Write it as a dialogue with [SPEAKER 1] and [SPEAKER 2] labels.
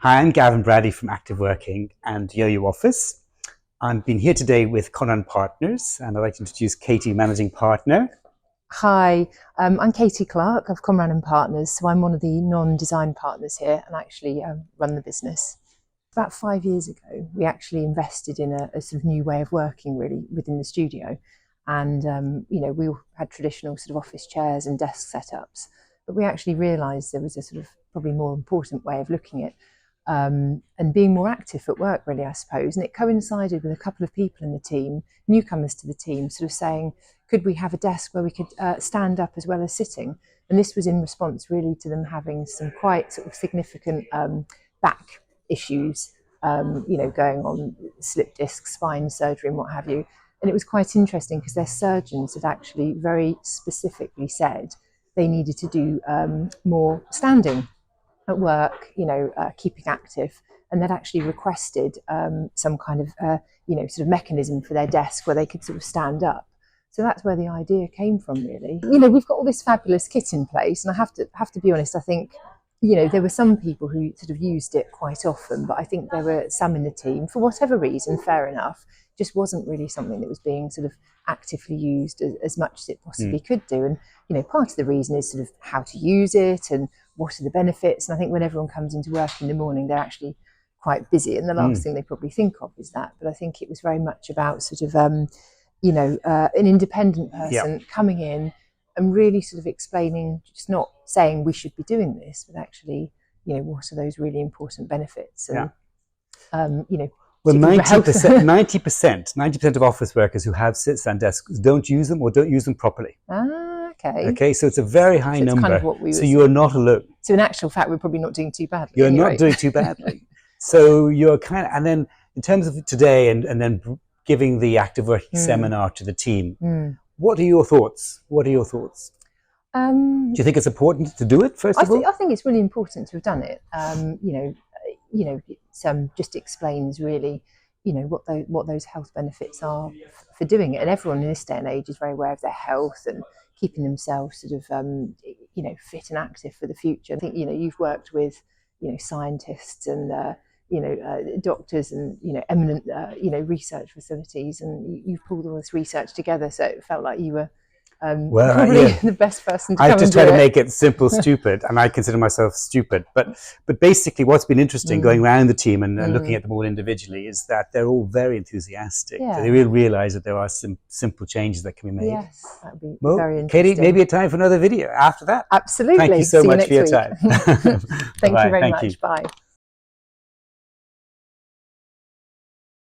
[SPEAKER 1] Hi, I'm Gavin Bradley from Active Working and Yo-Yo Office. I've been here today with Conran Partners, and I'd like to introduce Katy, Managing Partner.
[SPEAKER 2] Hi, I'm Katy Clarke of Conran Partners, so I'm one of the non-design partners here and actually run the business. About 5 years ago, we actually invested in a sort of new way of working really within the studio. And, we all had traditional sort of office chairs and desk setups, but we actually realised there was a sort of probably more important way of looking at and being more active at work, really, I suppose. And it coincided with a couple of people in the team, newcomers to the team, sort of saying, could we have a desk where we could stand up as well as sitting? And this was in response really to them having some quite sort of significant back issues, going on, slip disc, spine surgery and what have you. And it was quite interesting because their surgeons had actually very specifically said they needed to do more standing at work, keeping active, and they'd actually requested some kind of, sort of mechanism for their desk where they could sort of stand up. So that's where the idea came from, really. We've got all this fabulous kit in place, and I have to be honest. I think, there were some people who sort of used it quite often, but I think there were some in the team, for whatever reason, fair enough, just wasn't really something that was being sort of actively used as much as it possibly could do. And, part of the reason is sort of how to use it and what are the benefits. And I think when everyone comes into work in the morning, they're actually quite busy, and the last thing they probably think of is that. But I think it was very much about sort of, an independent person coming in and really sort of explaining, just not saying we should be doing this, but actually, what are those really important benefits? And,
[SPEAKER 1] well, 90% of office workers who have sit-stand desks don't use them or don't use them properly.
[SPEAKER 2] Okay.
[SPEAKER 1] Okay, so it's a very high number.
[SPEAKER 2] Kind of what we
[SPEAKER 1] so you are not alone.
[SPEAKER 2] So in actual fact, we're probably not doing too badly.
[SPEAKER 1] You're not doing too badly. So you're kind of, and then in terms of today and then giving the active working seminar to the team, what are your thoughts? Do you think it's important to do it, first of all?
[SPEAKER 2] I think it's really important to have done it. It just explains really, what those health benefits are for doing it. And everyone in this day and age is very aware of their health and keeping themselves sort of, fit and active for the future. I think, you've worked with, scientists and, doctors and, eminent, research facilities, and you've pulled all this research together. So it felt like you were probably the best person to come and do it.
[SPEAKER 1] I just try to make it simple, stupid, and I consider myself stupid. But basically what's been interesting going around the team and looking at them all individually is that they're all very enthusiastic.
[SPEAKER 2] Yeah.
[SPEAKER 1] They will realise that there are some simple changes that can be made.
[SPEAKER 2] Yes, that would be very interesting.
[SPEAKER 1] Katy, maybe a time for another video after that.
[SPEAKER 2] Absolutely.
[SPEAKER 1] Thank you so much for your time.
[SPEAKER 2] Thank you very much. Bye.